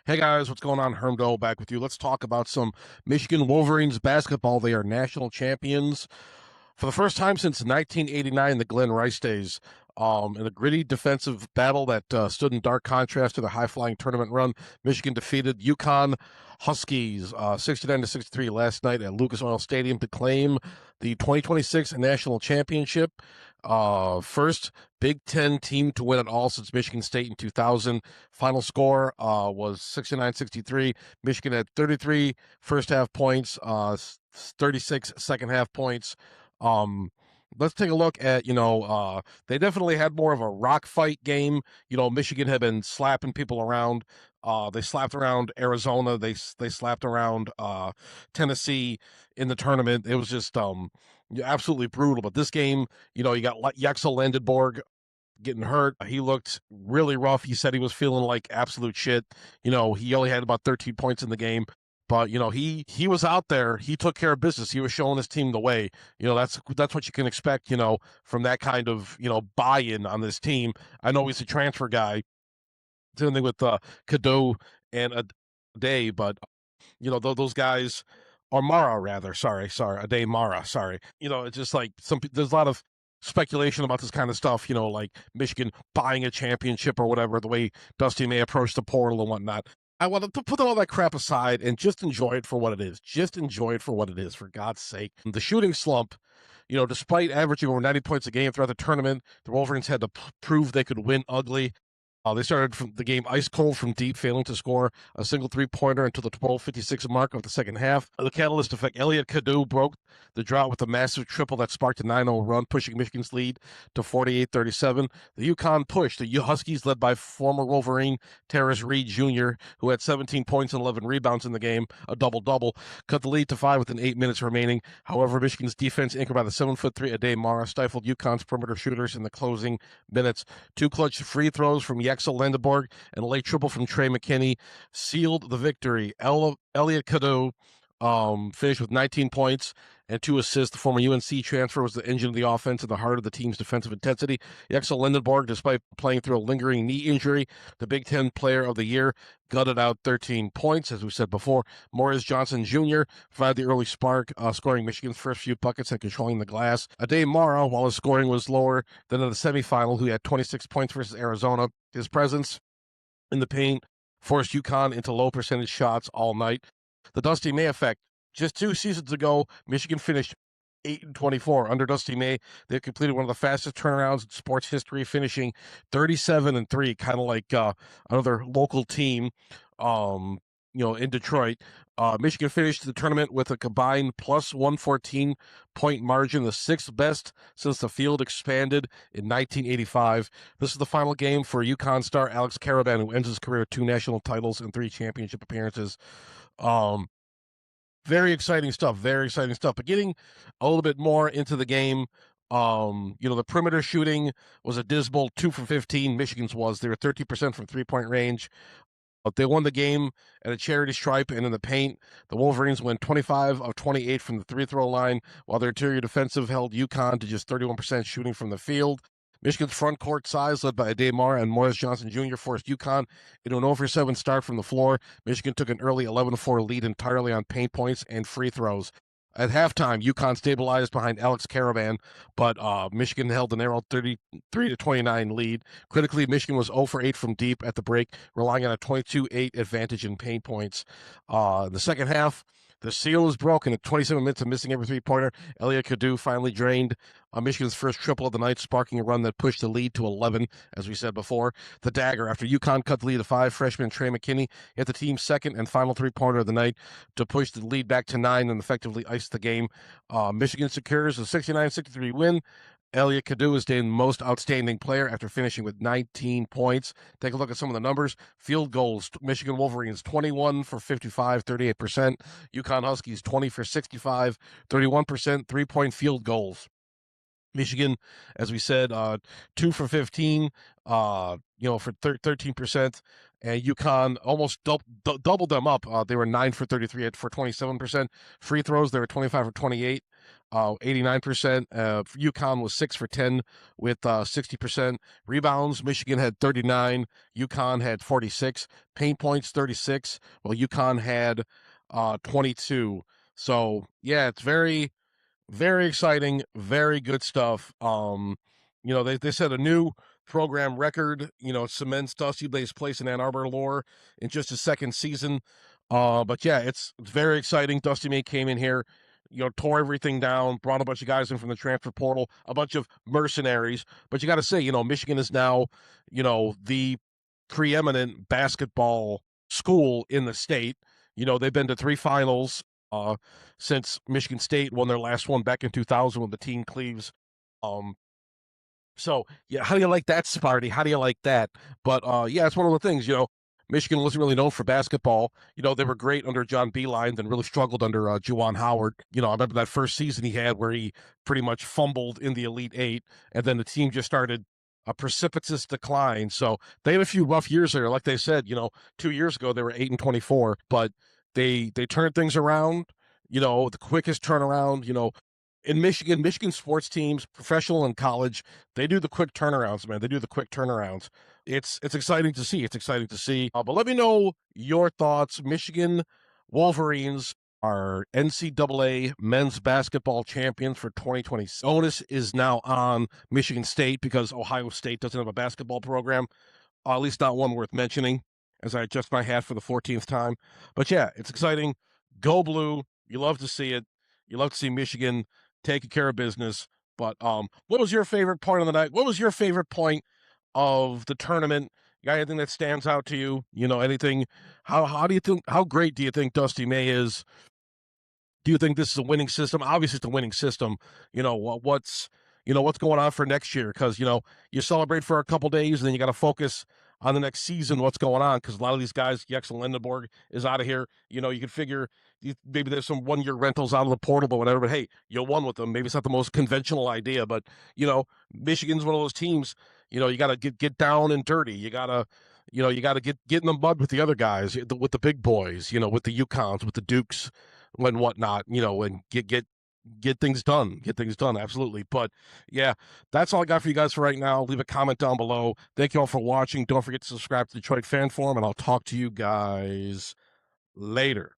Hey guys, what's going on? Hermdo back with you. Let's talk about some Michigan Wolverines basketball. They are national champions for the first time since 1989, the Glenn Rice days. In a gritty defensive battle that stood in dark contrast to the high-flying tournament run, Michigan defeated UConn Huskies 69 to 63 last night at Lucas Oil Stadium to claim the 2026 national championship. First Big Ten team to win it all since Michigan State in 2000. Final score was 69-63. Michigan had 33 first half points, 36 second half points. Um, let's take a look at, they definitely had more of a rock fight game. Michigan had been slapping people around. They slapped around Arizona. They slapped around Tennessee in the tournament. It was just absolutely brutal. But this game, you got Yaxel Landenborg getting hurt. He looked really rough. He said he was feeling like absolute shit. He only had about 13 points in the game. But he was out there. He took care of business. He was showing his team the way. That's what you can expect. From that kind of buy-in on this team. I know he's a transfer guy. Same thing with Cadeau and a Day, but those guys, or Mara rather. Sorry, a Day Mara. Sorry. It's just like there's a lot of speculation about this kind of stuff. Like Michigan buying a championship or whatever. The way Dusty May approached the portal and whatnot. I wanted to put all that crap aside and just enjoy it for what it is. Just enjoy it for what it is, for God's sake. The shooting slump, despite averaging over 90 points a game throughout the tournament, the Wolverines had to prove they could win ugly. They started from the game ice cold from deep, failing to score a single three-pointer until the 12:56 mark of the second half. The catalyst effect, Elliot Cadeau broke the drought with a massive triple that sparked a 9-0 run, pushing Michigan's lead to 48-37. The UConn push. The Huskies, led by former Wolverine Terrace Reed Jr., who had 17 points and 11 rebounds in the game, a double-double, cut the lead to 5 within 8 minutes remaining. However, Michigan's defense, anchored by the 7'3" Ade Mara, stifled UConn's perimeter shooters in the closing minutes. Two clutch free throws from Yaxel Landenborg and a late triple from Trey McKinney sealed the victory. Elliot Cadeau finished with 19 points and 2 assists. The former UNC transfer was the engine of the offense and the heart of the team's defensive intensity. Yaxel Landenborg, despite playing through a lingering knee injury, the Big Ten Player of the Year, gutted out 13 points, as we said before. Morris Johnson Jr. provided the early spark, scoring Michigan's first few buckets and controlling the glass. Ade Mara, while his scoring was lower than in the semifinal, who had 26 points versus Arizona, his presence in the paint forced UConn into low percentage shots all night. The Dusty May effect. Just 2 seasons ago, Michigan finished 8-24 under Dusty May. They completed one of the fastest turnarounds in sports history, finishing 37-3, kind of like another local team, in Detroit. Michigan finished the tournament with a combined plus 114 point margin, the 6th best since the field expanded in 1985. This is the final game for UConn star Alex Karaban, who ends his career with 2 national titles and 3 championship appearances. Very exciting stuff. Very exciting stuff. But getting a little bit more into the game, the perimeter shooting was a dismal 2 for 15. Michigan's was. They were 30% from three-point range. They won the game at a charity stripe and in the paint. The Wolverines went 25 of 28 from the free-throw line, while their interior defensive held UConn to just 31% shooting from the field. Michigan's front court size, led by Ade Mara and Morris Johnson Jr., forced UConn into an 0-for-7 start from the floor. Michigan took an early 11-4 lead entirely on paint points and free throws. At halftime, UConn stabilized behind Alex Karaban, but Michigan held a narrow 33-29 lead. Critically, Michigan was 0-for-8 from deep at the break, relying on a 22-8 advantage in paint points. In the second half, the seal was broken at 27 minutes of missing every three-pointer. Elliot Cadeau finally drained Michigan's first triple of the night, sparking a run that pushed the lead to 11, as we said before. The dagger, after UConn cut the lead to 5, freshman Trey McKinney hit the team's second and final three-pointer of the night to push the lead back to 9 and effectively ice the game. Michigan secures a 69-63 win. Elliot Cadeau is named most outstanding player after finishing with 19 points. Take a look at some of the numbers. Field goals, Michigan Wolverines 21 for 55, 38%. UConn Huskies 20 for 65, 31%. Three-point field goals. Michigan, as we said, 2 for 15, for 13%. And UConn almost doubled them up. They were 9 for 33 for 27%. Free throws, they were 25 for 28. 89%. UConn was 6 for 10 with 60%. Rebounds, Michigan had 39. UConn had 46. Paint points, 36. Well, UConn had 22. So, yeah, it's very, very exciting, very good stuff. They set a new program record, cements Dusty Bay's place in Ann Arbor lore in just his second season. But yeah, it's very exciting. Dusty May came in here, tore everything down, brought a bunch of guys in from the transfer portal, a bunch of mercenaries. But you got to say, Michigan is now, the preeminent basketball school in the state. They've been to 3 finals since Michigan State won their last one back in 2000 with the Teen Cleaves. Um, so yeah, how do you like that, Sparty? How do you like that? But yeah, it's one of the things. Michigan wasn't really known for basketball. They were great under John Beilein, then really struggled under Juwan Howard. I remember that first season he had where he pretty much fumbled in the Elite Eight, and then the team just started a precipitous decline. So they had a few rough years there. Like they said, 2 years ago they were 8-24, but they turned things around. The quickest turnaround. In Michigan sports teams, professional and college, they do the quick turnarounds, man. They do the quick turnarounds. It's exciting to see. It's exciting to see. But let me know your thoughts. Michigan Wolverines are NCAA men's basketball champions for 2020. Onus is now on Michigan State because Ohio State doesn't have a basketball program, at least not one worth mentioning, as I adjust my hat for the 14th time. But yeah, it's exciting. Go Blue. You love to see it. You love to see Michigan taking care of business. But what was your favorite part of the night? What was your favorite point of the tournament? You got anything that stands out to you? Anything? How do you think? How great do you think Dusty May is? Do you think this is a winning system? Obviously, it's a winning system. What's going on for next year? Because you celebrate for a couple days, and then you got to focus on the next season. What's going on? Because a lot of these guys, Yexel Lindenborg is out of here. You can figure maybe there's some 1-year rentals out of the portal, but whatever. But hey, you won with them. Maybe it's not the most conventional idea, but Michigan's one of those teams. You got to get down and dirty. You gotta. You got to get in the mud with the other guys, with the big boys. With the UConns, with the Dukes and whatnot, and get things done. Get things done, absolutely. But yeah, that's all I got for you guys for right now. Leave a comment down below. Thank you all for watching. Don't forget to subscribe to Detroit Fan Forum, and I'll talk to you guys later.